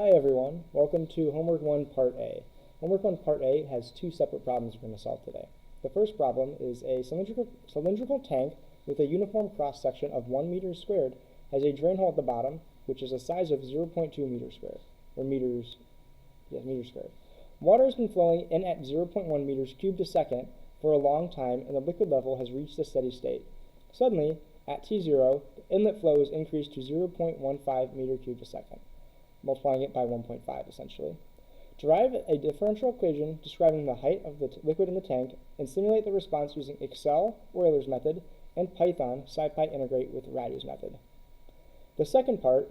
Hi everyone, welcome to Homework 1 Part A. Homework 1 Part A has two separate problems we're going to solve today. The first problem is a cylindrical tank with a uniform cross-section of 1 meter squared has a drain hole at the bottom, which is a size of 0.2 meters squared, or meters squared. Water has been flowing in at 0.1 meters cubed a second for a long time, and the liquid level has reached a steady state. Suddenly, at T0, the inlet flow is increased to 0.15 meter cubed a second, multiplying it by 1.5 essentially. Derive a differential equation describing the height of the liquid in the tank and simulate the response using Excel, Euler's method, and Python, SciPy integrate with Radu's method. The second part,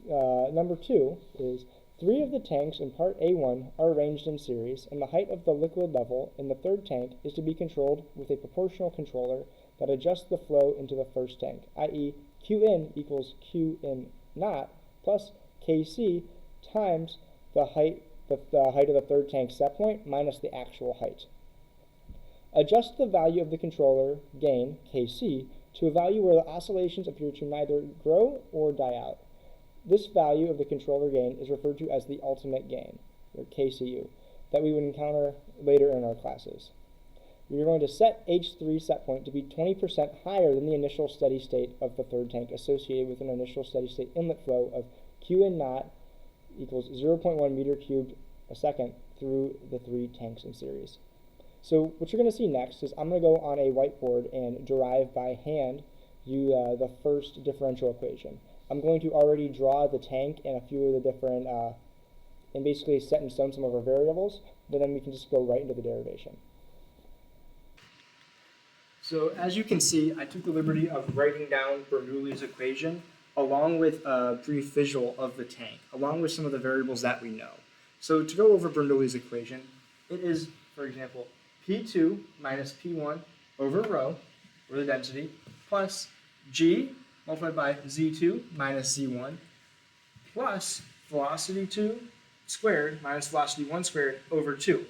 number 2, is 3 of the tanks in part A1 are arranged in series, and the height of the liquid level in the third tank is to be controlled with a proportional controller that adjusts the flow into the first tank, i.e. Qin equals Qin naught plus Kc times the height of the third tank set point minus the actual height. Adjust the value of the controller gain, Kc, to a value where the oscillations appear to neither grow or die out. This value of the controller gain is referred to as the ultimate gain, or Kcu, that we would encounter later in our classes. We are going to set H3 set point to be 20% higher than the initial steady state of the third tank associated with an initial steady state inlet flow of Qin naught equals 0.1 meter cubed a second through the 3 tanks in series. So what you're going to see next is I'm going to go on a whiteboard and derive by hand the first differential equation. I'm going to already draw the tank and a few of the different, and basically set in stone some of our variables, but then we can just go right into the derivation. So as you can see, I took the liberty of writing down Bernoulli's equation along with a brief visual of the tank, along with some of the variables that we know. So to go over Bernoulli's equation, it is, for example, P2 minus P1 over rho, or the density, plus G multiplied by Z2 minus Z1, plus velocity 2 squared minus velocity 1 squared over 2.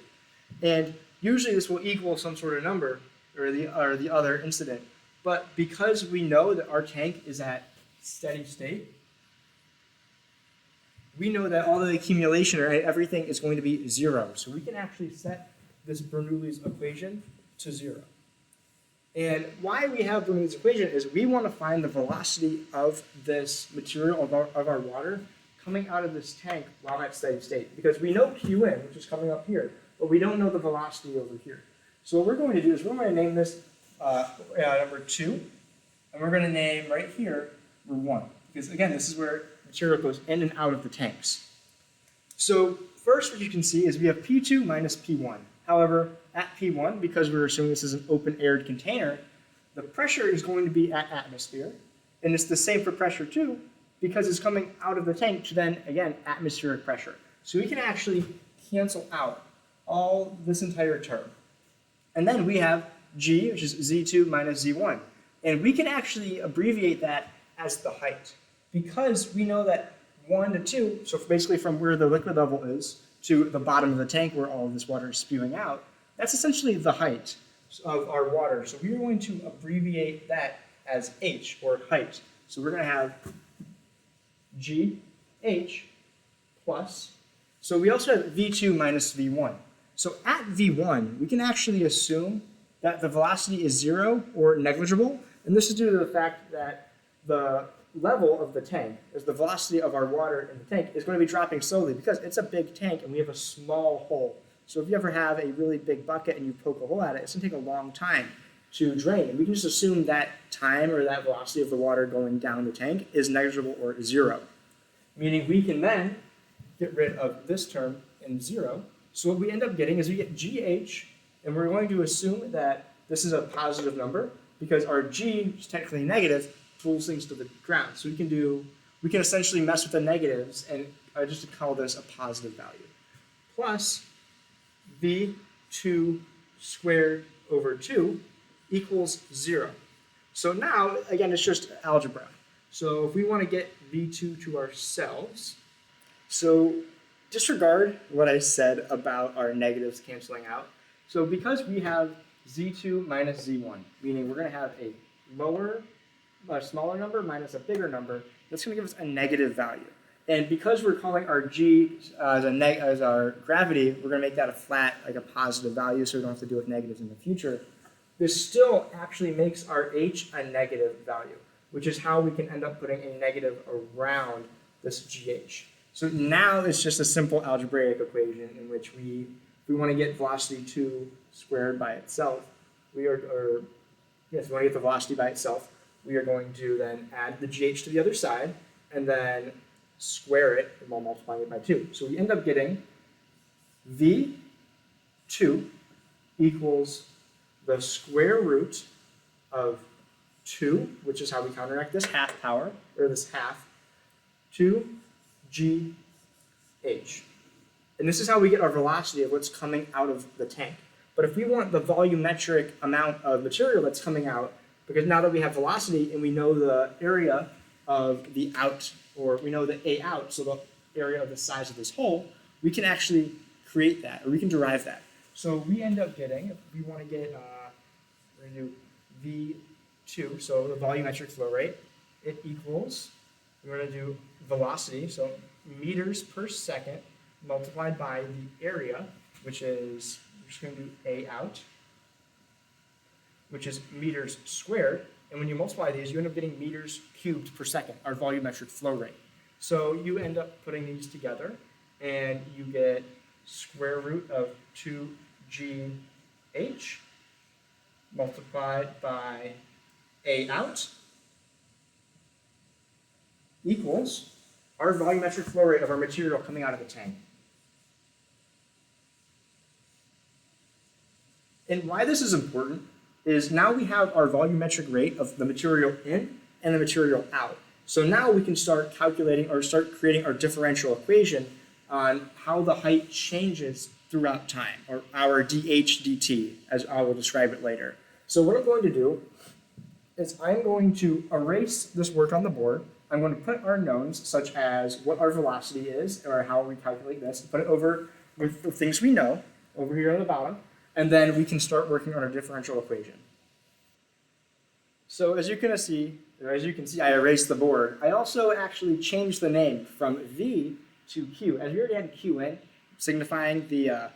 And usually this will equal some sort of number, or the other incident. But because we know that our tank is at steady state, we know that all the accumulation or everything is going to be 0. So we can actually set this Bernoulli's equation to 0. And why we have Bernoulli's equation is we want to find the velocity of this material, of our water, coming out of this tank while at steady state. Because we know Qin, which is coming up here, but we don't know the velocity over here. So what we're going to do is we're going to name this number 2, and we're going to name right here number 1. Because again, this is where material goes in and out of the tanks. So first what you can see is we have P2 minus P1. However, at P1, because we're assuming this is an open-aired container, the pressure is going to be at atmosphere. And it's the same for pressure 2, because it's coming out of the tank to then, again, atmospheric pressure. So we can actually cancel out all this entire term. And then we have G, which is Z2 minus Z1. And we can actually abbreviate that as the height, because we know that 1 to 2, so basically from where the liquid level is to the bottom of the tank where all of this water is spewing out, that's essentially the height of our water. So we are going to abbreviate that as H, or height. So we're going to have GH plus, so we also have V2 minus V1. So at V1, we can actually assume that the velocity is 0 or negligible, and this is due to the fact that the level of the tank, as the velocity of our water in the tank, is going to be dropping slowly because it's a big tank and we have a small hole. So if you ever have a really big bucket and you poke a hole at it, it's going to take a long time to drain. And we can just assume that time or that velocity of the water going down the tank is negligible or 0. Meaning we can then get rid of this term in 0. So what we end up getting is we get GH, and we're going to assume that this is a positive number because our G is technically negative, pulls things to the ground. So we can essentially mess with the negatives and just to call this a positive value. Plus V2 squared over 2 equals 0. So now, again, it's just algebra. So if we want to get V2 to ourselves, so disregard what I said about our negatives canceling out. So because we have Z2 minus Z1, meaning we're going to have a smaller number minus a bigger number, that's going to give us a negative value. And because we're calling our g as our gravity, we're going to make that a flat, like a positive value, so we don't have to deal with negatives in the future. This still actually makes our h a negative value, which is how we can end up putting a negative around this gh. So now it's just a simple algebraic equation in which if we want to get velocity 2 squared by itself, if we want to get the velocity by itself, we are going to then add the gh to the other side, and then square it while multiplying it by 2. So we end up getting v2 equals the square root of 2, which is how we counteract this half power, or this half, 2gh. And this is how we get our velocity of what's coming out of the tank. But if we want the volumetric amount of material that's coming out, because now that we have velocity and we know the area of the out, or we know the A out, so the area of the size of this hole, we can actually create that, or we can derive that. So we end up getting, if we want to get, we're going to do V2, so the volumetric flow rate, it equals, we're going to do velocity, so meters per second multiplied by the area, which is, we're just going to do A out, which is meters squared. And when you multiply these, you end up getting meters cubed per second, our volumetric flow rate. So you end up putting these together, and you get square root of 2gh multiplied by A out equals our volumetric flow rate of our material coming out of the tank. And why this is important is now we have our volumetric rate of the material in and the material out. So now we can start calculating or start creating our differential equation on how the height changes throughout time, or our dh dt, as I will describe it later. So what I'm going to do is I'm going to erase this work on the board. I'm going to put our knowns, such as what our velocity is, or how we calculate this, put it over with the things we know, over here on the bottom, and then we can start working on our differential equation. So as you can see, I erased the board. I also actually changed the name from V to Q, as we already had Q in, signifying the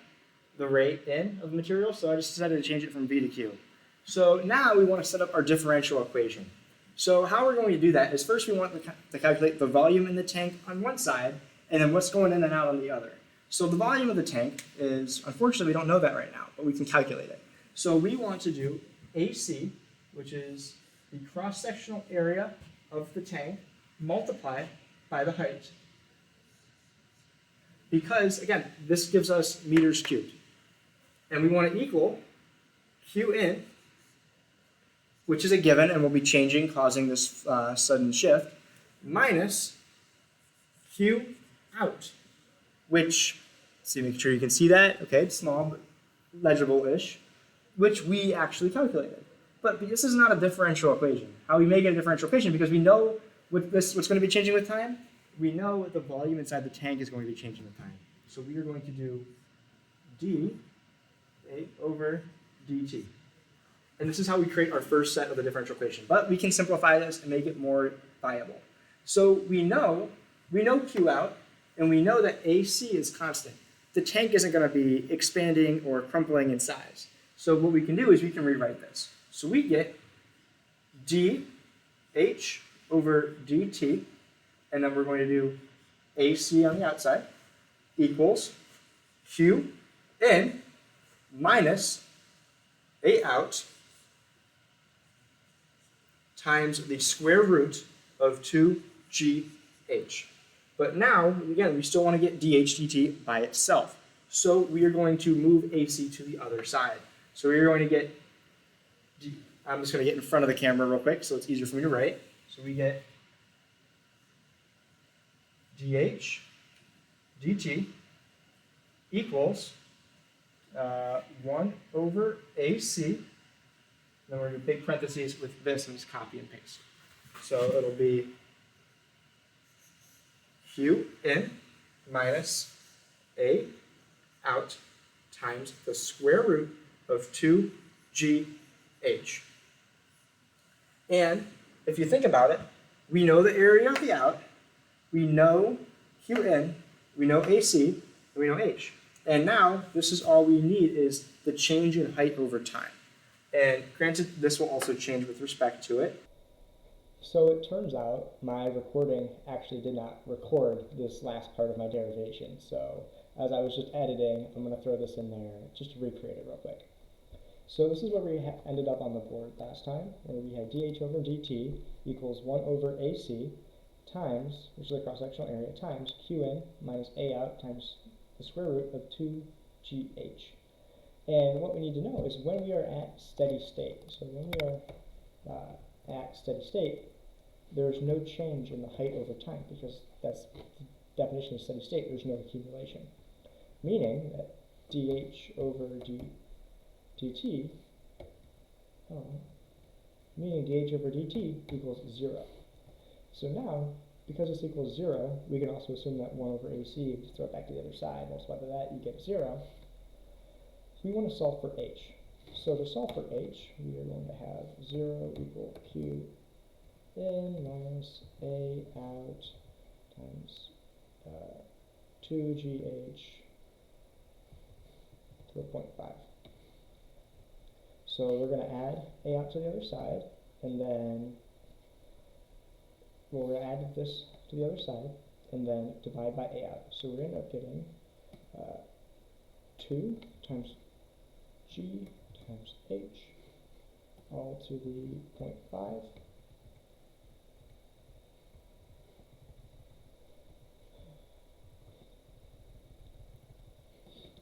rate in of the material, so I just decided to change it from V to Q. So now we want to set up our differential equation. So how we're going to do that is first we want to calculate the volume in the tank on one side, and then what's going in and out on the other. So the volume of the tank is, unfortunately, we don't know that right now, but we can calculate it. So we want to do AC, which is the cross-sectional area of the tank multiplied by the height. Because, again, this gives us meters cubed. And we want to equal Q in, which is a given and will be changing, causing this sudden shift, minus Q out, which, see, make sure you can see that. Okay, it's small, but legible-ish, which we actually calculated. But this is not a differential equation. How we make it a differential equation, because we know what's going to be changing with time. We know what the volume inside the tank is going to be changing with time. So we are going to do d A over dt. And this is how we create our first set of the differential equation. But we can simplify this and make it more viable. So we know Q out, and we know that AC is constant. The tank isn't going to be expanding or crumpling in size. So what we can do is we can rewrite this. So we get dh over dt, and then we're going to do AC on the outside, equals Q in minus A out times the square root of 2gh. But now, again, we still want to get dh dt by itself. So we are going to move AC to the other side. So we're going to get, I'm just going to get in front of the camera real quick so it's easier for me to write. So we get dh dt equals 1 over AC. Then we're going to big parentheses with this and just copy and paste. So it'll be Q in minus A out times the square root of 2gh. And if you think about it, we know the area of the out, we know Q in, we know AC, and we know H. And now, this is all we need is the change in height over time. And granted, this will also change with respect to it. So it turns out my recording actually did not record this last part of my derivation. So as I was just editing, I'm going to throw this in there just to recreate it real quick. So this is where we ended up on the board last time, where we had dH over dt equals 1 over AC times, which is the cross-sectional area, times Qn minus A out times the square root of 2GH. And what we need to know is when we are at steady state. So when we are at steady state, there's no change in the height over time, because that's the definition of steady state. There's no accumulation. Meaning that dH over dt, meaning dH over dt equals 0. So now, because this equals 0, we can also assume that 1 over AC, just throw it back to the other side, multiply by that, you get 0. So we want to solve for H. So to solve for H, we are going to have 0 equal Q in minus A out times 2GH to the 0.5. So we're going to add A out to the other side, and then we're going to add this to the other side, and then divide by A out. So we end up getting 2 times G times H all to the 0.5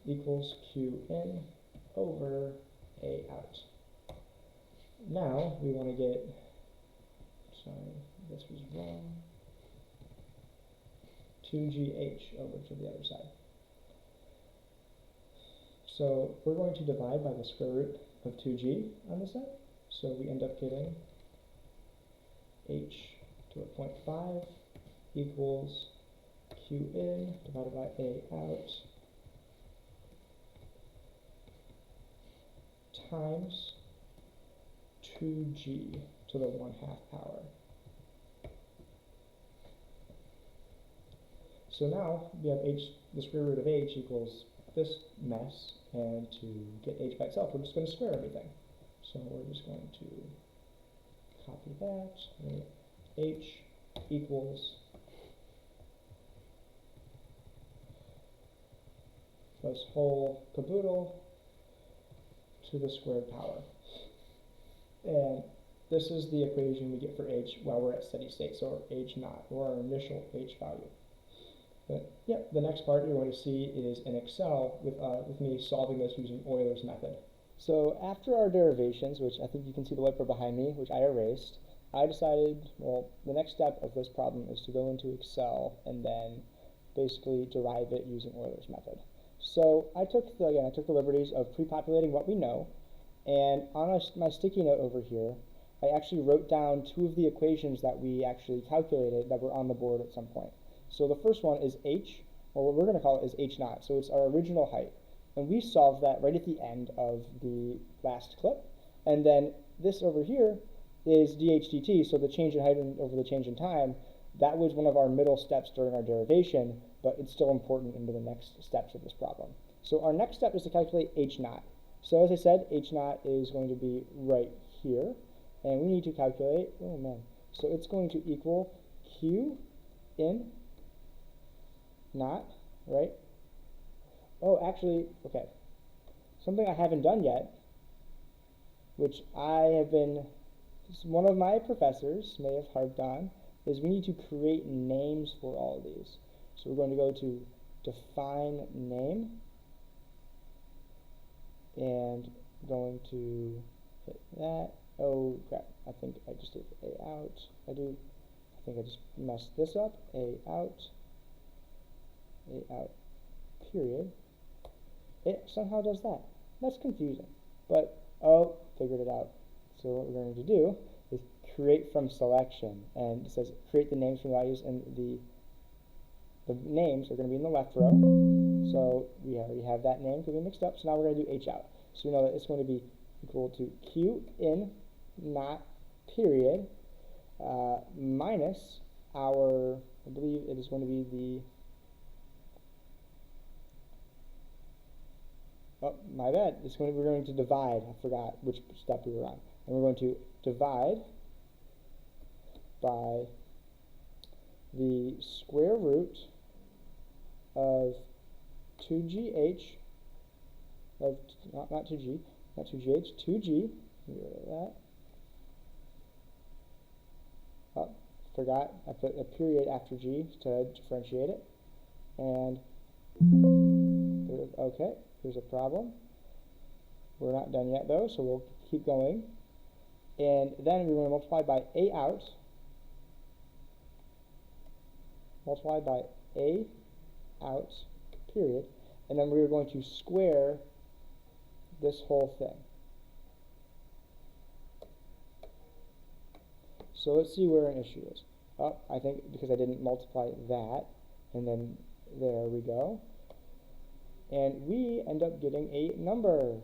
equals Q in over A out. Now we want to get, sorry, this was wrong, 2GH over to the other side. So we're going to divide by the square root of 2g on this side. So we end up getting h to the 0.5 equals q in divided by a out times 2g to the 1/2 power. So now we have h, the square root of h equals this mess, and to get h by itself, we're just going to square everything. So we're just going to copy that, and h equals this whole caboodle to the squared power. And this is the equation we get for h while we're at steady state, so h naught, or our initial h value. But yeah, the next part you're going to see is in Excel with me solving this using Euler's method. So after our derivations, which I think you can see the whiteboard behind me, which I erased, I decided, well, the next step of this problem is to go into Excel and then basically derive it using Euler's method. So I took the liberties of pre-populating what we know, and on my sticky note over here, I actually wrote down 2 of the equations that we actually calculated that were on the board at some point. So the first one is h, or what we're going to call it is h naught. So it's our original height. And we solved that right at the end of the last clip. And then this over here is dH dt, so the change in height over the change in time. That was one of our middle steps during our derivation, but it's still important into the next steps of this problem. So our next step is to calculate h naught. So as I said, h naught is going to be right here. And we need to calculate, oh man, so it's going to equal q in naught, right? Oh, actually, okay. Something I haven't done yet, which one of my professors may have harped on, is we need to create names for all of these. So we're going to go to define name, and going to hit that. Oh crap, I think I just did A out. I think I just messed this up. A out, period. It somehow does that. That's confusing. But, oh, figured it out. So what we're going to do is create from selection. And it says create the names from values, and the names are going to be in the left row. So we already have that name because we mixed up. So now we're going to do h out. So we know that it's going to be equal to q in naught period minus our, I believe it is going to be oh, my bad, we're going to divide. I forgot which step we were on. And we're going to divide by the square root of 2gh of, not 2g, not 2gh, 2g, get rid of that. Oh, forgot, I put a period after g to differentiate it. And, okay, here's a problem. We're not done yet though, so we'll keep going. And then we're going to multiply by a out, multiply by a out, period, and then we're going to square this whole thing. So let's see where an issue is. Oh, I think because I didn't multiply that, and then there we go. And we end up getting a number,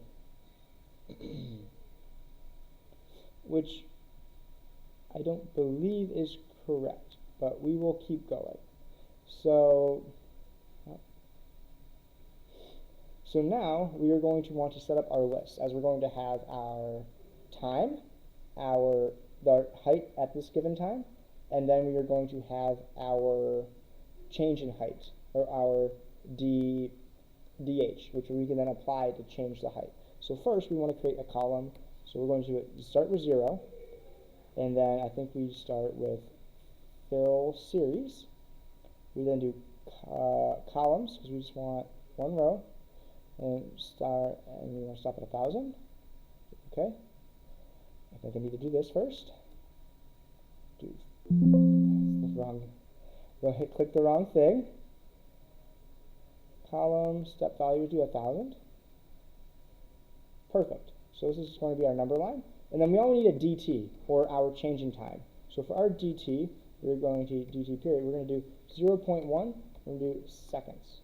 which I don't believe is correct, but we will keep going. So now we are going to want to set up our list, as we're going to have our time, the height at this given time, and then we are going to have our change in height, or our dh, which we can then apply to change the height. So first we want to create a column, so we're going to start with 0, and then I think we start with fill series. We then do columns, because we just want one row, and we want to stop at 1,000. Okay, I think I need to do this first. Click the wrong thing. Column step value, do 1,000. Perfect. So this is going to be our number line, and then we only need a dt, or our change in time. So for our dt, we're going to dt period. We're going to do 0.1. We're going to do seconds.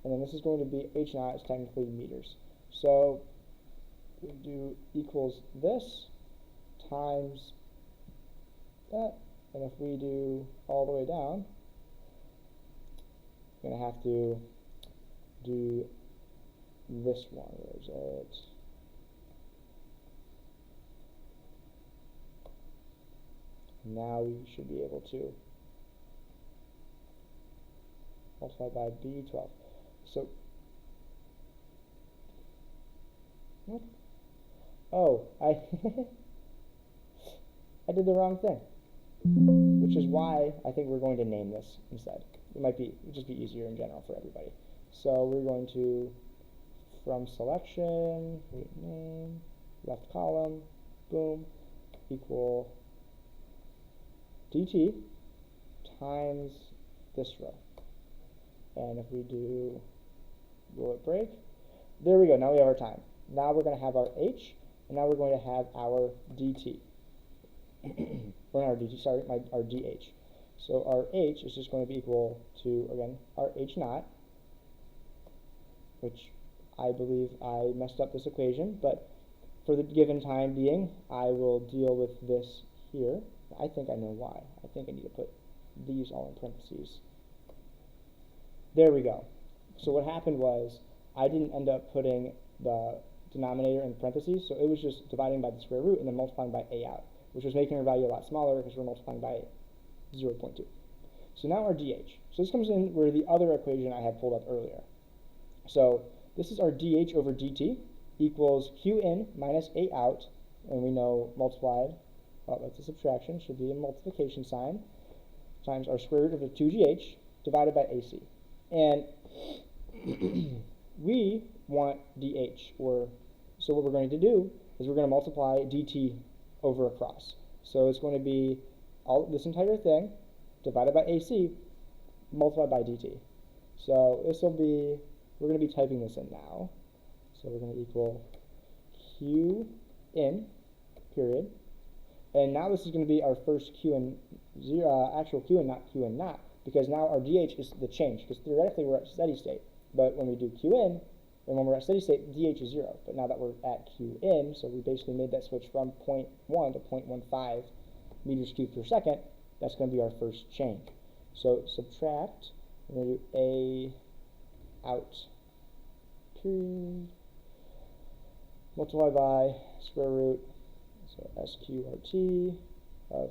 And then this is going to be h naught, is technically meters. So we do equals this times that, and if we do all the way down, we're going to have to do this one. Where is it? Now we should be able to multiply by B12. So, what? Oh, I did the wrong thing, which is why I think we're going to name this instead. It'd just be easier in general for everybody. So we're going to, from selection, name, left column, boom, equal dt times this row. And if we do bullet break, there we go, now we have our time. Now we're going to have our h, and now we're going to have our dt. Or not our dt, sorry, our dh. So our h is just going to be equal to, again, our h naught, which I believe I messed up this equation, but for the given time being, I will deal with this here. I think I know why. I think I need to put these all in parentheses. There we go. So what happened was, I didn't end up putting the denominator in parentheses, so it was just dividing by the square root and then multiplying by a out, which was making our value a lot smaller because we're multiplying by 0.2. So now our dh. So this comes in where the other equation I had pulled up earlier. So this is our dh over dt equals q in minus a out, and we know multiplied, well, that's a subtraction, should be a multiplication sign, times our square root of the 2gh divided by ac. And we want dh, so what we're going to do is we're going to multiply dt over across. So it's going to be all this entire thing divided by ac multiplied by dt. So this will be, we're going to be typing this in now. So we're going to equal q in, period. And now this is going to be our first q in, actual q in, not q in not, because now our dh is the change, because theoretically we're at steady state. But when we do q in, and when we're at steady state, dh is 0. But now that we're at q in, so we basically made that switch from 0.1 to 0.15 meters cubed per second, that's going to be our first change. So subtract, we're going to do a out, period, multiply by square root, so sqrt of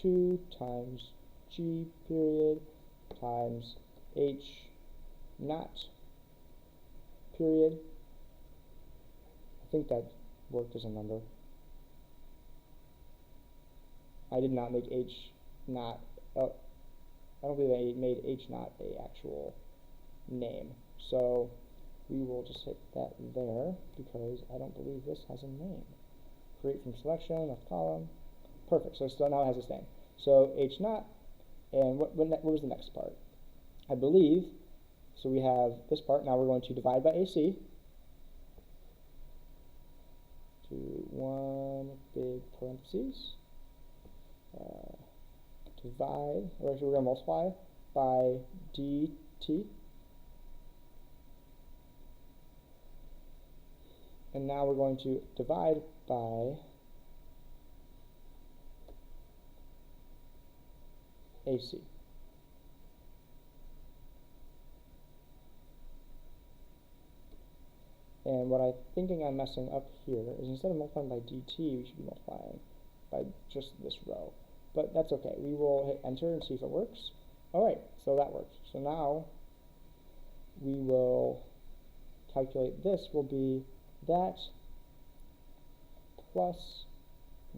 2 times g period times h naught period. I think that worked as a number. I did not make h naught, oh, I don't believe I made h naught a actual name. So we will just hit that there because I don't believe this has a name. Create from selection, left column. Perfect, so now it has its name. So h naught, and what was the next part? I believe, so we have this part, now we're going to divide by AC. To one big parentheses. Divide, or actually we're going to multiply by dt. And now we're going to divide by AC. And what I'm thinking I'm messing up here is instead of multiplying by dt, we should be multiplying by just this row. But that's okay. We will hit enter and see if it works. All right, so that works. So now we will calculate this will be that plus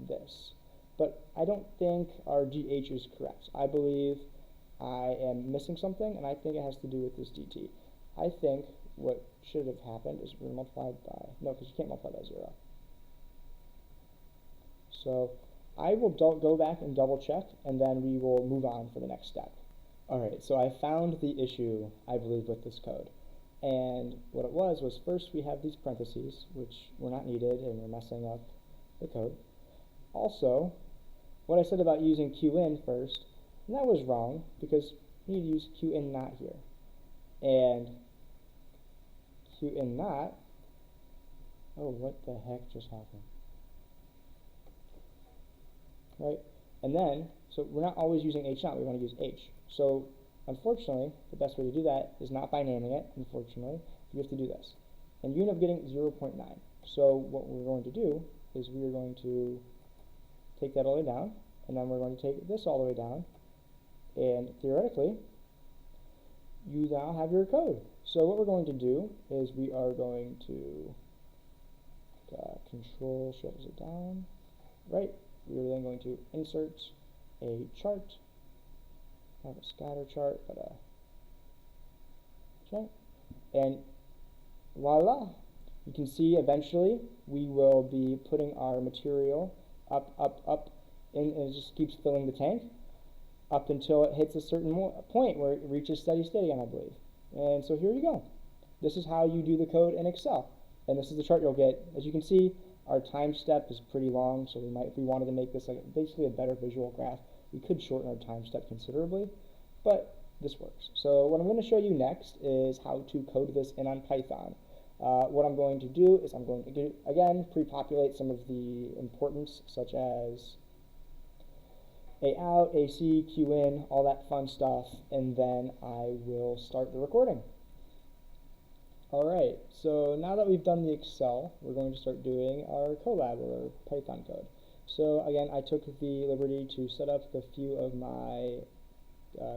this. But I don't think our GH is correct. I believe I am missing something, and I think it has to do with this dt. I think what should have happened is we're multiplied by, no, because you can't multiply by 0. So I will go back and double check, and then we will move on for the next step. All right, so I found the issue, I believe, with this code. And what it was first we have these parentheses, which were not needed, and we're messing up the code. Also, what I said about using qin first, and that was wrong, because we need to use qin not here. And qin not, oh, what the heck just happened? Right? And then, so we're not always using h naught, we want to use h. So unfortunately, the best way to do that is not by naming it, unfortunately. You have to do this. And you end up getting 0.9. So what we're going to do is we are going to take that all the way down, and then we're going to take this all the way down, and theoretically, you now have your code. So what we're going to do is we are going to control shuts it down, right? We are then going to insert a chart. I have a scatter chart, but okay. And voila, you can see eventually we will be putting our material up, and it just keeps filling the tank up until it hits a certain point where it reaches steady state again, I believe. And so here you go. This is how you do the code in Excel. And this is the chart you'll get. As you can see, our time step is pretty long, so we might, if we wanted to make this like basically a better visual graph, we could shorten our time step considerably, but this works. So what I'm going to show you next is how to code this in on Python. What I'm going to do is I'm going to, again, pre-populate some of the importance, such as A out, AC, Q in, all that fun stuff, and then I will start the recording. Alright, so now that we've done the Excel, we're going to start doing our Colab, or Python code. So again, I took the liberty to set up the few of my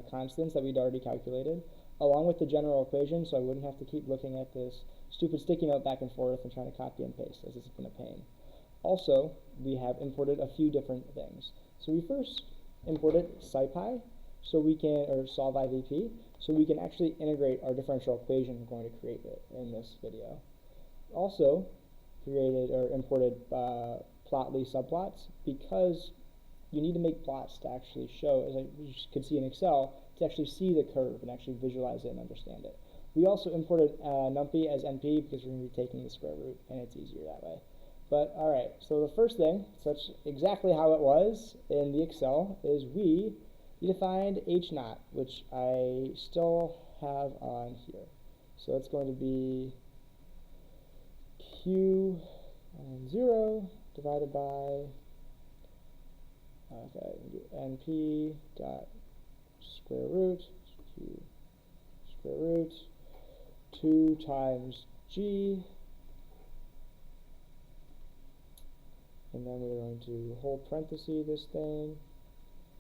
constants that we'd already calculated, along with the general equation, so I wouldn't have to keep looking at this stupid sticky note back and forth and trying to copy and paste, as it's been a pain. Also, we have imported a few different things. So we first imported SciPy, so we can, or solve IVP, so we can actually integrate our differential equation we're going to create it in this video. Also, created or imported plotly subplots, because you need to make plots to actually show, as you could see in Excel, to actually see the curve and actually visualize it and understand it. We also imported numpy as np because we're going to be taking the square root, and it's easier that way. But alright, so the first thing, such exactly how it was in the Excel, is we defined h naught, which I still have on here. So it's going to be q0 divided by, okay, np dot square root, q square root, 2 times g and then we're going to hold parenthesis this thing,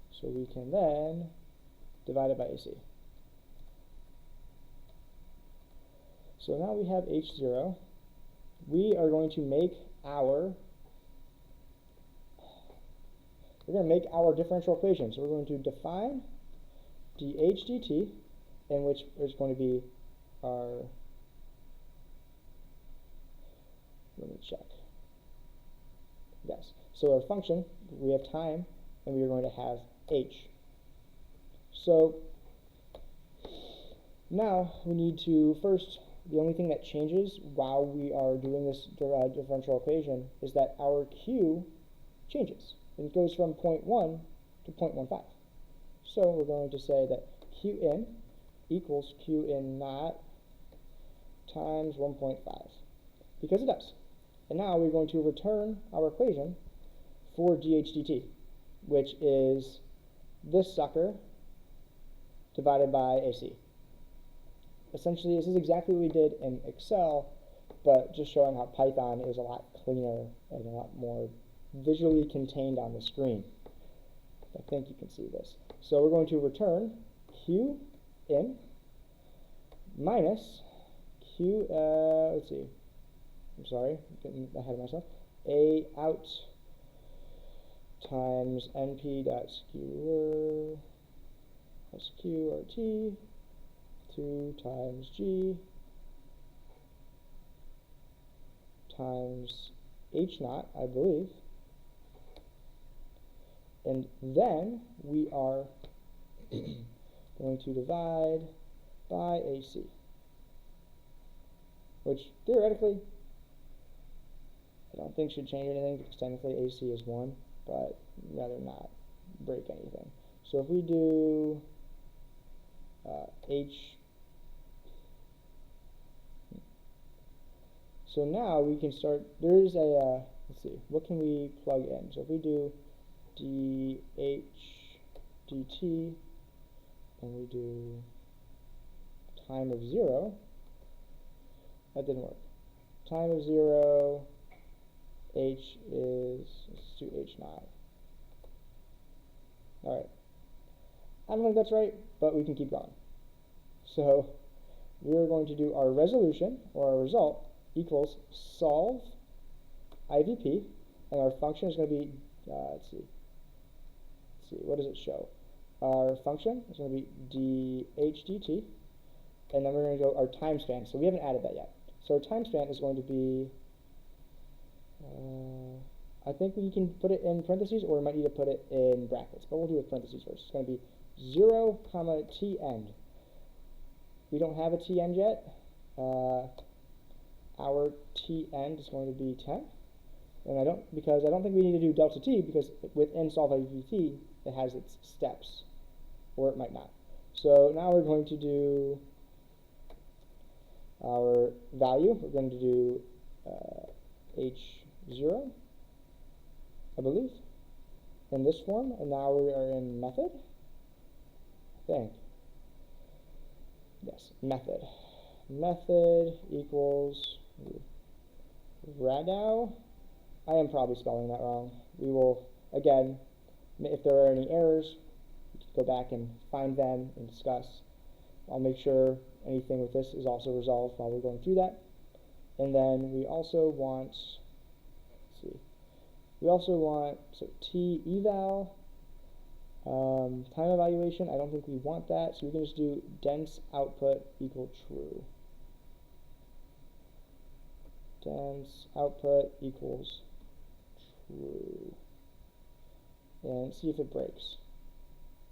so we can then divide it by AC. So now we have H0. We are going to make our differential equation. So we're going to define dH dt, in which is going to be our, let me check. Yes. So our function, we have time, and we are going to have h. So now we need to first, the only thing that changes while we are doing this differential equation is that our q changes. It goes from 0.1 to 0.15. So we're going to say that q in equals q in naught times 1.5, because it does. And now we're going to return our equation for dH dt, which is this sucker divided by AC. Essentially, this is exactly what we did in Excel, but just showing how Python is a lot cleaner and a lot more visually contained on the screen. I think you can see this. So we're going to return q in minus q, let's see, I'm sorry, getting ahead of myself, a out times np dot skewer sqrt 2 times g times h naught, I believe, and then we are going to divide by AC, which theoretically I don't think should change anything, because technically AC is 1, but rather not break anything. So if we do so now we can start, there's a, let's see, what can we plug in? So if we do dH dt, and we do time of 0, that didn't work. Time of 0, h is, let's do h naught. Alright. I don't think that's right, but we can keep going. So we're going to do our resolution, or our result, equals solve IVP, and our function is going to be, let's see, what does it show? Our function is going to be dH dt, and then we're going to go our time span. So we haven't added that yet. So our time span is going to be, I think we can put it in parentheses, or we might need to put it in brackets, but we'll do it with parentheses first. It's going to be 0, comma, t end. We don't have a t end yet. Our t end is going to be 10. And because I don't think we need to do delta t, because within solve IVT, it has its steps, or it might not. So now we're going to do our value. We're going to do h0, I believe, in this form, and now we are in method, I think. Yes, method. Method equals Radow. I am probably spelling that wrong. We will, again, if there are any errors, we can go back and find them and discuss. I'll make sure anything with this is also resolved while we're going through that. And then we also want, let's see, so t eval, time evaluation, I don't think we want that, so we can just do dense output equal true. Dense output equals true. And see if it breaks.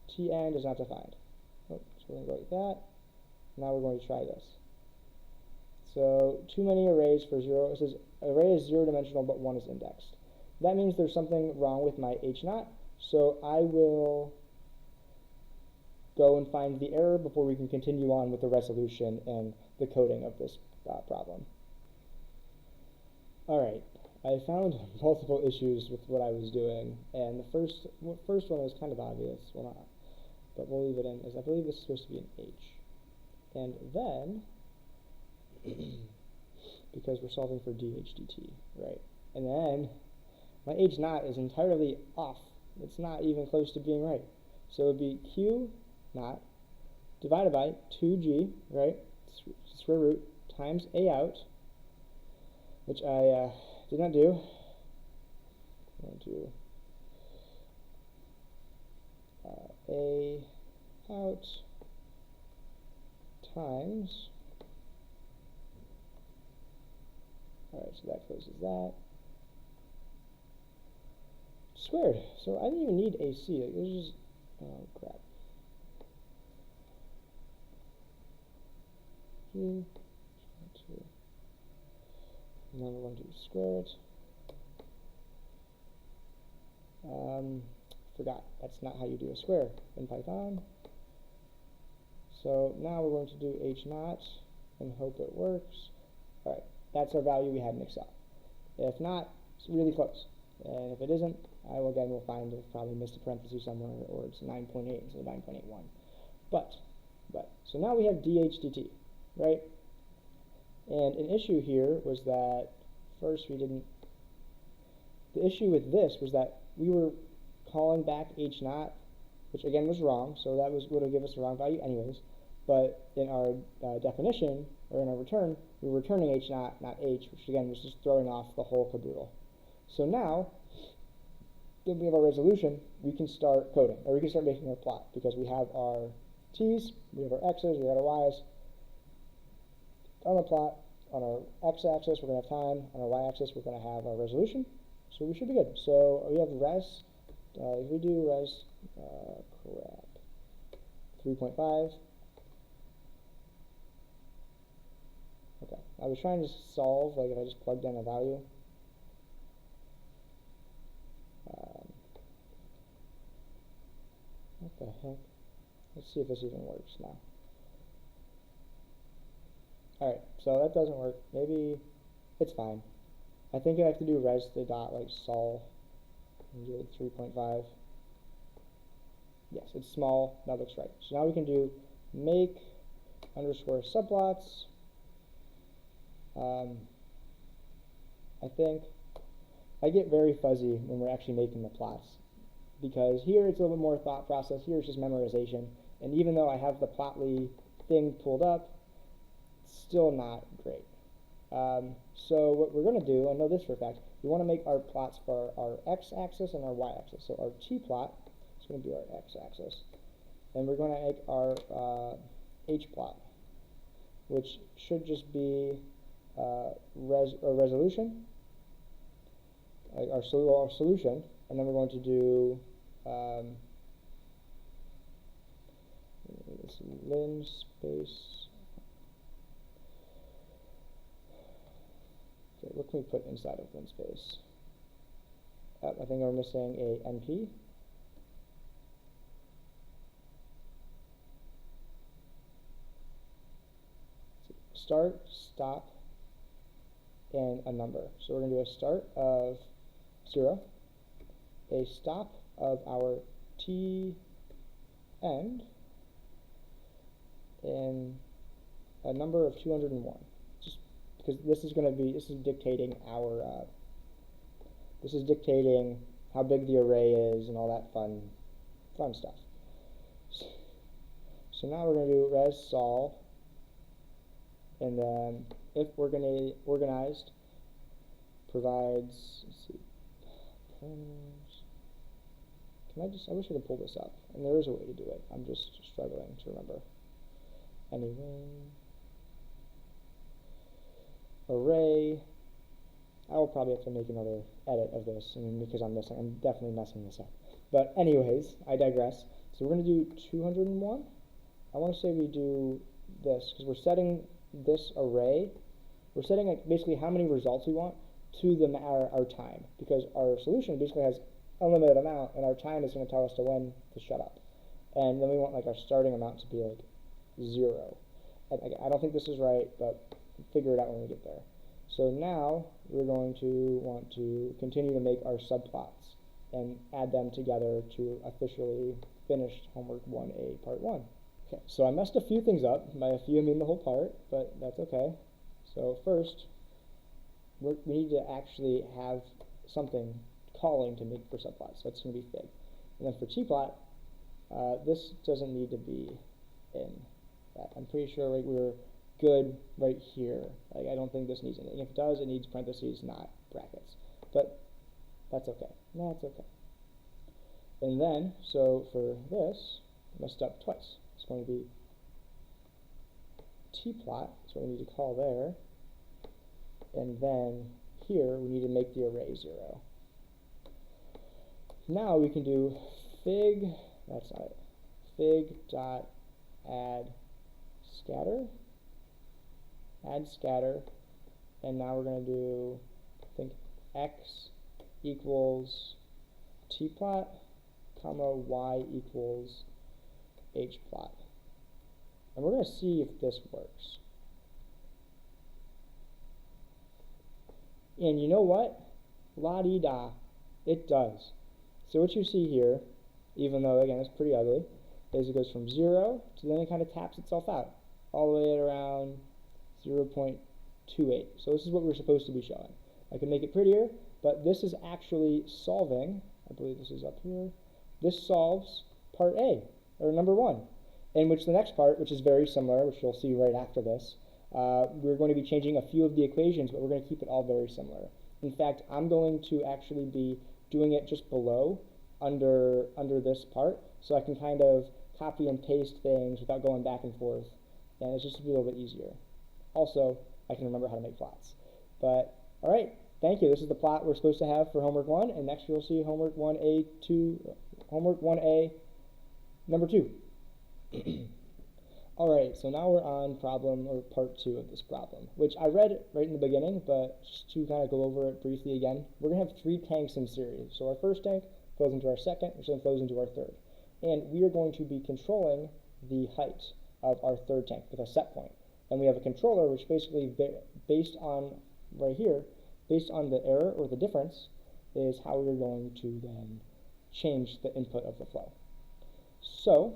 T end is not defined. Oh, so we're going to go like that. Now we're going to try this. So too many arrays for 0. It says array is 0-dimensional, but 1 is indexed. That means there's something wrong with my h naught. So I will go and find the error before we can continue on with the resolution and the coding of this problem. Alright, I found multiple issues with what I was doing, and the first one was kind of obvious, well not, but we'll leave it in, as I believe this is supposed to be an h. And then, because we're solving for dH dt, right? And then my H naught is entirely off. It's not even close to being right. So it would be Q naught divided by 2G, right, square root, times A out, which I did not do. I'm going to A out times, alright, so that closes that, squared. So I didn't even need AC, like, it was just, oh crap. And then we're going to square it. Forgot, that's not how you do a square in Python. So now we're going to do H naught and hope it works. Alright, that's our value we had in Excel. If not, it's really close. And if it isn't, I will again will find it, probably missed a parenthesis somewhere, or it's 9.8 instead of 9.81. But, so now we have dH/dt, right? And an issue here was that first we didn't, the issue with this was that we were calling back H naught, which again was wrong, so that would have given us the wrong value anyways. But in our definition, or in our return, we were returning H naught, not H, which again was just throwing off the whole caboodle. So now, that we have our resolution, we can start coding, or we can start making our plot, because we have our T's, we have our X's, we have our Y's. On the plot, on our X-axis, we're going to have time. On our Y-axis, we're going to have our resolution. So we should be good. So we have res, if we do res, 3.5. Okay, I was trying to solve, like if I just plugged in a value. What the heck? Let's see if this even works now. Alright, so that doesn't work. Maybe it's fine. I think I have to do res the dot like sol and do it 3.5. Yes, it's small. That looks right. So now we can do make underscore subplots. I think I get very fuzzy when we're actually making the plots, because here it's a little bit more thought process. Here it's just memorization. And even though I have the plotly thing pulled up, it's still not great. So what we're going to do, I know this for a fact, we want to make our plots for our x-axis and our y-axis. So our t-plot is going to be our x-axis. And we're going to make our h-plot, which should just be resolution, like our solution, and then we're going to do this lin space. Okay, what can we put inside of lin space? I think we're missing a NP. Start, stop, and a number. So we're going to do a start of 0, a stop of our t end, and a number of 201. Just because this is going to be, this is dictating our, this is dictating how big the array is and all that fun stuff. So now we're going to do res sol. And then if organized provides, let's see, parameters. I wish I could pull this up. And there is a way to do it. I'm just struggling to remember. Anyway, array. I will probably have to make another edit of this, because I'm definitely messing this up. But anyways, I digress. So we're going to do 201. I want to say we do this, because we're setting this array, we're setting like basically how many results we want to our time, because our solution basically has a limited amount, and our time is going to tell us to when to shut up. And then we want like our starting amount to be like 0. And I don't think this is right, but figure it out when we get there. So now we're going to want to continue to make our subplots and add them together to officially finish homework 1A part 1. Okay, so I messed a few things up. By a few, I mean the whole part, but that's okay. So first, we need to actually have something calling to make for subplots. So it's going to be fig. And then for t-plot, this doesn't need to be in that. I'm pretty sure we're good right here. Like, I don't think this needs anything. If it does, it needs parentheses, not brackets. But that's okay. That's okay. And then, so for this, messed up twice. It's going to be t-plot, that's what we need to call there. And then here, we need to make the array 0. Now we can do fig, that's not it, fig dot add scatter, and now we're going to do, I think, x equals t-plot, comma, y equals h-plot. And we're going to see if this works. And you know what? La-di-da, it does. So what you see here, even though, again, it's pretty ugly, is it goes from 0 to then it kind of taps itself out, all the way at around 0.28. So this is what we're supposed to be showing. I can make it prettier, but this is actually solving, I believe this is up here, this solves part A, or number 1, in which the next part, which is very similar, which you'll see right after this, we're going to be changing a few of the equations, but we're going to keep it all very similar. In fact, I'm going to actually be doing it just below, under this part, so I can kind of copy and paste things without going back and forth, and it's just a little bit easier. Also, I can remember how to make plots. But, all right, thank you. This is the plot we're supposed to have for homework 1, and next you'll see homework 1A number 2. All right, so now we're on problem, or part 2 of this problem, which I read right in the beginning, but just to kind of go over it briefly again, we're going to have 3 tanks in series. So our first tank flows into our second, which then flows into our third. And we are going to be controlling the height of our third tank with a set point. And we have a controller which basically, based on right here, based on the error or the difference, is how we're going to then change the input of the flow. So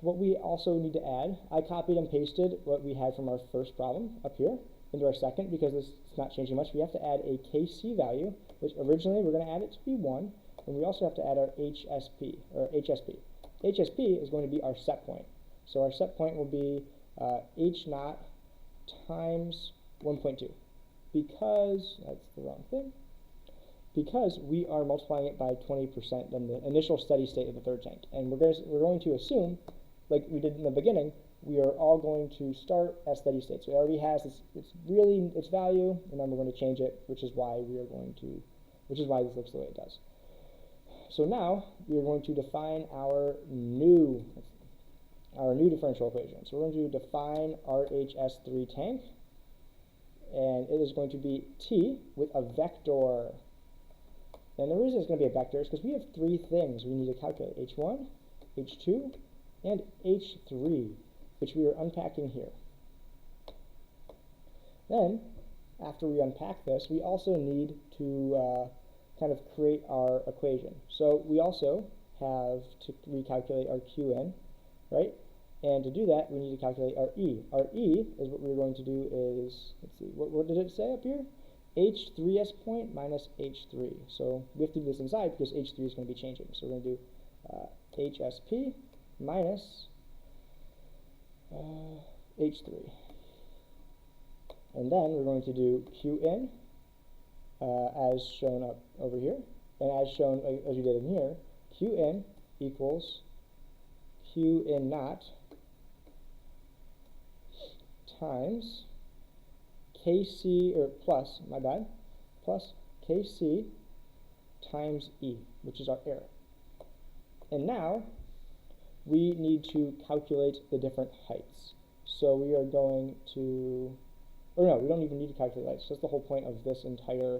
what we also need to add, I copied and pasted what we had from our first problem up here into our second, because this is not changing much. We have to add a KC value, which originally we're going to add it to be 1, and we also have to add our HSP, or HSP. HSP is going to be our set point. So our set point will be H naught times 1.2, because, that's the wrong thing, because we are multiplying it by 20% than the initial steady state of the third tank. And we're going to assume, like we did in the beginning, we are all going to start at steady state. So it already has its value, and then we're going to change it, which is why this looks the way it does. So now we are going to define our new differential equation. So we're going to define our HS3 tank, and it is going to be T with a vector. And the reason it's going to be a vector is because we have 3 things we need to calculate: H1, H2, and H3, which we are unpacking here. Then, after we unpack this, we also need to kind of create our equation. So we also have to recalculate our Qn, right? And to do that, we need to calculate our E. Our E is what we're going to do is, let's see, what did it say up here? H3s point minus H3. So we have to do this inside because H3 is going to be changing. So we're going to do HSP minus H3. And then we're going to do Qn as shown up over here. And as shown, as you did in here, Qn equals Qn naught times Kc, or plus, my bad, plus Kc times E, which is our error. And now we need to calculate the different heights. So we are going to, or no, we don't even need to calculate heights. That's the whole point of this entire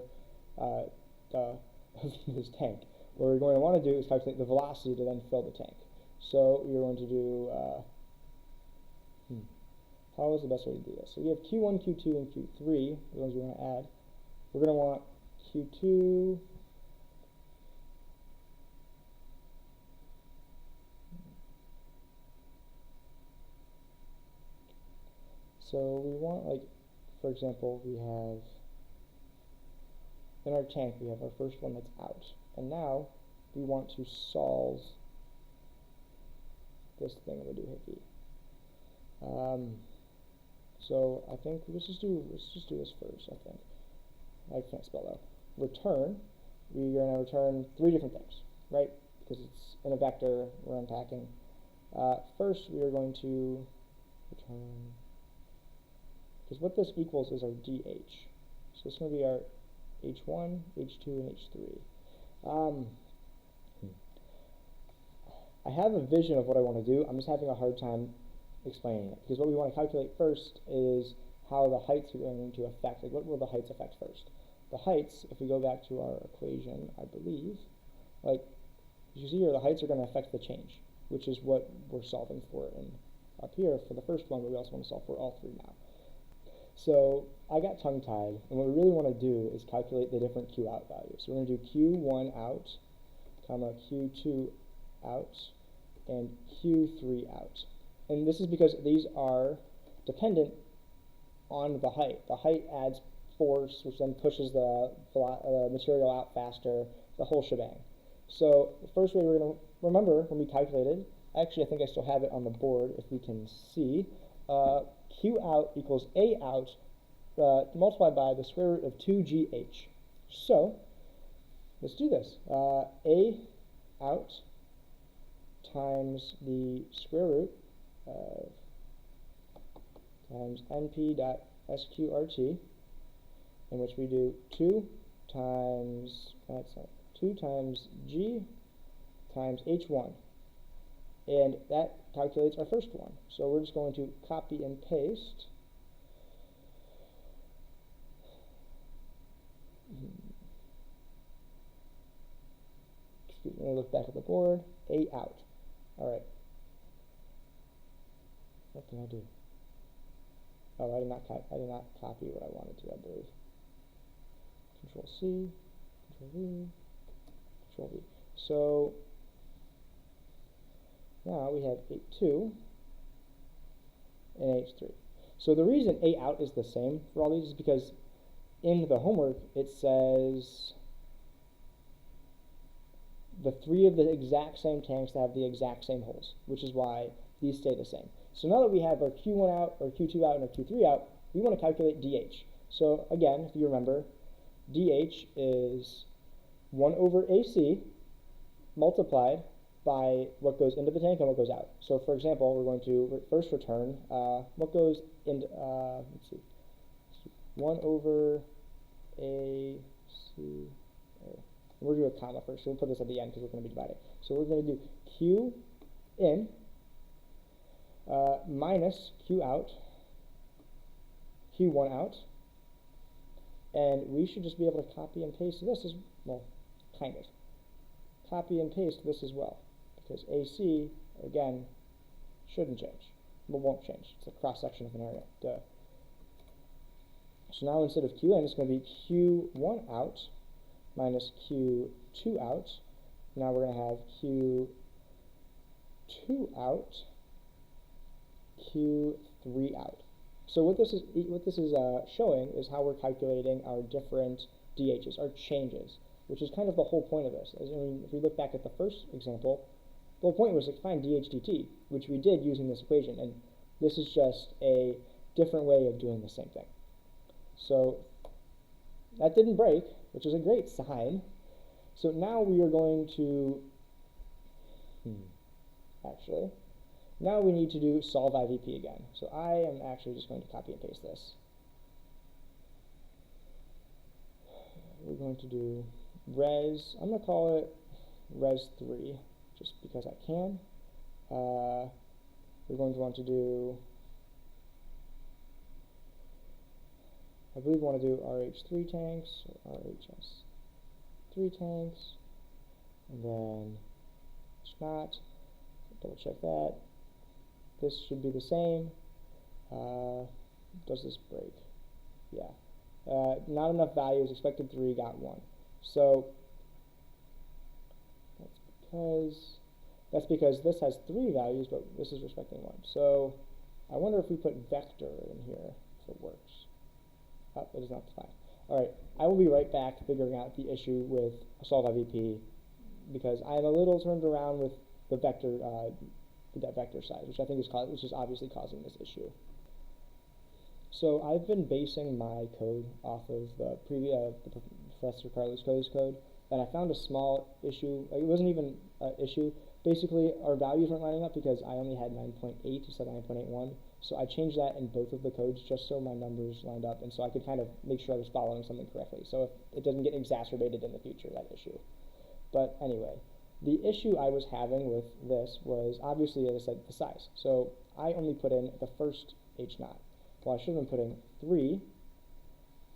this tank. What we're going to want to do is calculate the velocity to then fill the tank. So we're going to do, how is the best way to do this? So we have Q1, Q2, and Q3, the ones we want to add. We're going to want Q2, so we want, like, for example, we have in our tank, we have our first one that's out. And now we want to solve this thing when we do hit V. So I think let's just do this first, I think. I can't spell though. Return, we're going to return 3 different things, right? Because it's in a vector, we're unpacking. First, we are going to return, because what this equals is our DH. So it's going to be our H1, H2, and H3. I have a vision of what I want to do. I'm just having a hard time explaining it, because what we want to calculate first is how the heights are going to affect, like what will the heights affect first. The heights, if we go back to our equation, I believe, like you see here, the heights are going to affect the change, which is what we're solving for in up here for the first one, but we also want to solve for all 3 now. So I got tongue-tied, and what we really want to do is calculate the different Q out values. So we're going to do Q1 out, comma Q2 out, and Q3 out. And this is because these are dependent on the height. The height adds force, which then pushes the material out faster, the whole shebang. So the first way we're going to remember when we calculated, actually I think I still have it on the board if we can see, Q out equals A out multiplied by the square root of 2GH. So let's do this. A out times the square root of times np dot sqrt, in which we do 2 times G times H1. And that calculates our first one. So we're just going to copy and paste. Excuse me, let me look back at the board. A out. All right. What did I do? Oh, I did not copy what I wanted to, I believe. Control C, Control V, Control V. So now we have H2 and H3. So the reason A out is the same for all these is because in the homework it says the 3 of the exact same tanks that have the exact same holes, which is why these stay the same. So now that we have our Q1 out, or Q2 out, and our Q3 out, we want to calculate DH. So again, if you remember, DH is 1 over AC multiplied by what goes into the tank and what goes out. So for example, we're going to first return what goes into, let's see, 1 over AC, we'll do a comma first, so we'll put this at the end because we're going to be dividing. So we're going to do Q in minus Q out, Q1 out, and we should just be able to copy and paste this as well, kind of. Copy and paste this as well, because AC, again, shouldn't change. Well, won't change. It's a cross-section of an area. Duh. So now instead of Q in, it's going to be Q1 out minus Q2 out. Now we're going to have Q2 out, Q3 out. So what this is showing is how we're calculating our different DHs, our changes, which is kind of the whole point of this. If we look back at the first example, the whole point was to find DH dt, which we did using this equation, and this is just a different way of doing the same thing. So that didn't break, which is a great sign. So now we are going to, actually, now we need to do solve IVP again. So I am actually just going to copy and paste this. We're going to do res, I'm going to call it res3, just because I can. We're going to want to do, I believe we want to do RH3 tanks, or RHS3 tanks, and then it's not, double check that. This should be the same. Does this break? Yeah. Not enough values, expected 3, got 1. So that's because this has 3 values, but this is respecting 1. So I wonder if we put vector in here, if it works. Oh, it is not defined. Alright, I will be right back figuring out the issue with solve IVP because I am a little turned around with the vector, that vector size, which I think which is obviously causing this issue. So I've been basing my code off of the previous Professor Carlos Co's code, and I found a small issue. It wasn't even an issue. Basically, our values weren't lining up because I only had 9.8 instead of 9.81. So I changed that in both of the codes just so my numbers lined up, and so I could kind of make sure I was following something correctly. So if it doesn't get exacerbated in the future, that issue. But anyway, the issue I was having with this was obviously, as I said, the size. So I only put in the first H0. Well, I should have been putting 3,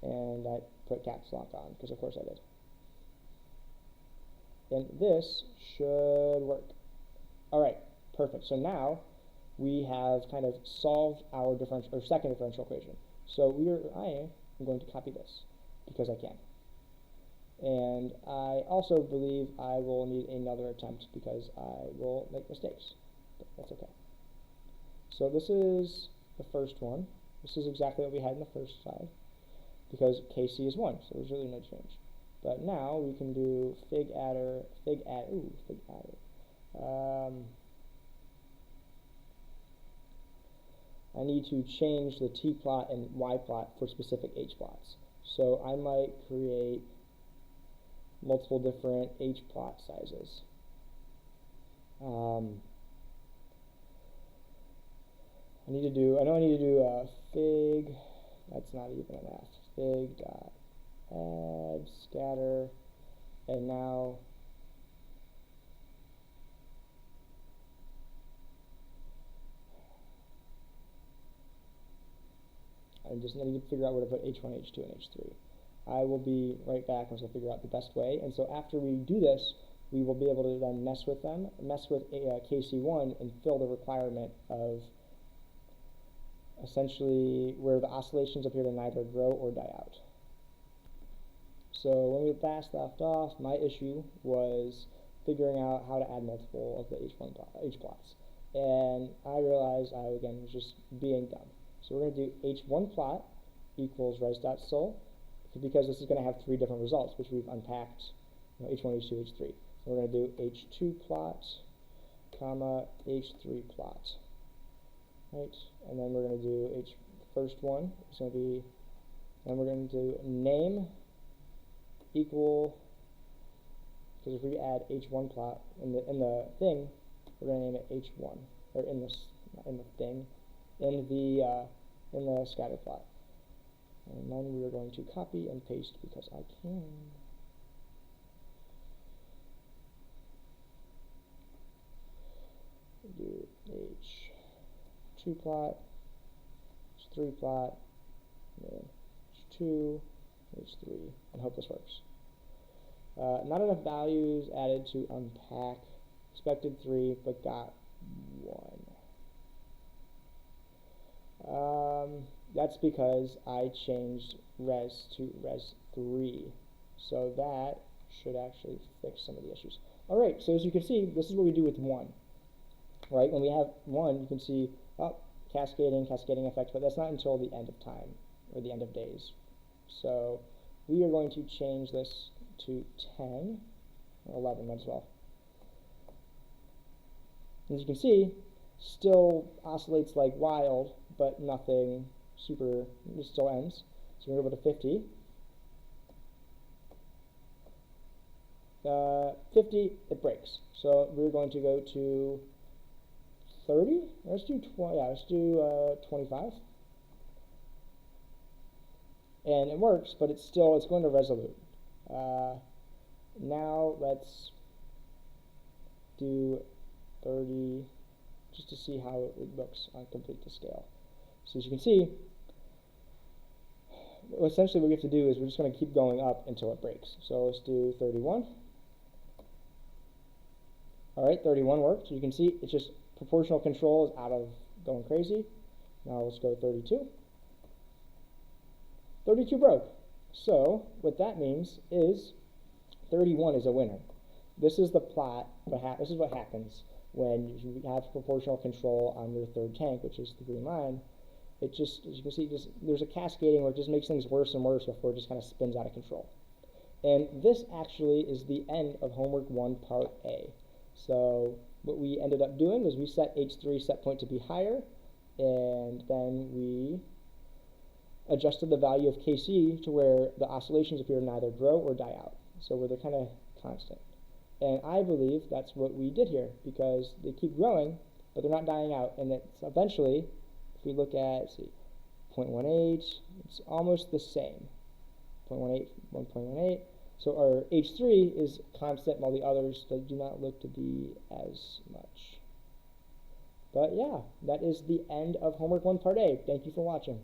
and I put caps lock on, because of course I did. And this should work. Alright, perfect. So now we have kind of solved our second differential equation. So I am going to copy this, because I can. And I also believe I will need another attempt, because I will make mistakes. But that's okay. So this is the first one. This is exactly what we had in the first side, because KC is 1, so there's really no change. But now we can do fig adder. I need to change the T plot and Y plot for specific H plots. So I might create multiple different H plot sizes. I know I need to do fig, that's not even an F, fig dot add scatter, and now I just need to figure out where to put H1, H2, and H3. I will be right back once I figure out the best way, and so after we do this, we will be able to then mess with KC1 and fill the requirement of essentially where the oscillations appear to neither grow or die out. So when we last left off, my issue was figuring out how to add multiple of the H plots. And I realized I, again, was just being dumb. So we're going to do H1 plot equals res.sol, because this is going to have 3 different results, which we've unpacked, H1, H2, H3. So we're going to do H2 plot, comma, H3 plot. Right, and then we're going to do first one. It's going to be, and we're going to do name equal, because if we add H1 plot in the thing, we're going to name it H1, or in the scatter plot. And then we are going to copy and paste because I can. Do H2 plot, H3 plot, and then H2, H3, and hope this works. Not enough values added to unpack. Expected 3, but got 1. That's because I changed res to res 3. So that should actually fix some of the issues. Alright, so as you can see, this is what we do with 1. Right, when we have 1, you can see cascading effect, but that's not until the end of time, or the end of days. So we are going to change this to 10, or 11 as well. As you can see, still oscillates like wild, but nothing super, it still ends. So we're going to go to 50. 50, it breaks. So we're going to go to 30? Let's do 20. Yeah, let's do 25. And it works, but it's going to resolute. Now let's do 30, just to see how it looks on complete to scale. So as you can see, essentially what we have to do is we're just going to keep going up until it breaks. So let's do 31. Alright, 31 worked. You can see it's just proportional control is out of going crazy. Now let's go 32. 32 broke. So what that means is 31 is a winner. This is the plot, this is what happens when you have proportional control on your third tank, which is the green line, it just, as you can see, there's a cascading where it just makes things worse and worse before it just kind of spins out of control. And this actually is the end of homework 1 part A. So what we ended up doing was we set H3 set point to be higher, and then we adjusted the value of Kc to where the oscillations appear to neither grow or die out. So where they're kind of constant. And I believe that's what we did here, because they keep growing, but they're not dying out. And it's eventually, if we look at, let's see, 0.18, it's almost the same. 0.18, 1.18. So our H3 is constant, while the others do not look to be as much. But yeah, that is the end of homework 1 part A. Thank you for watching.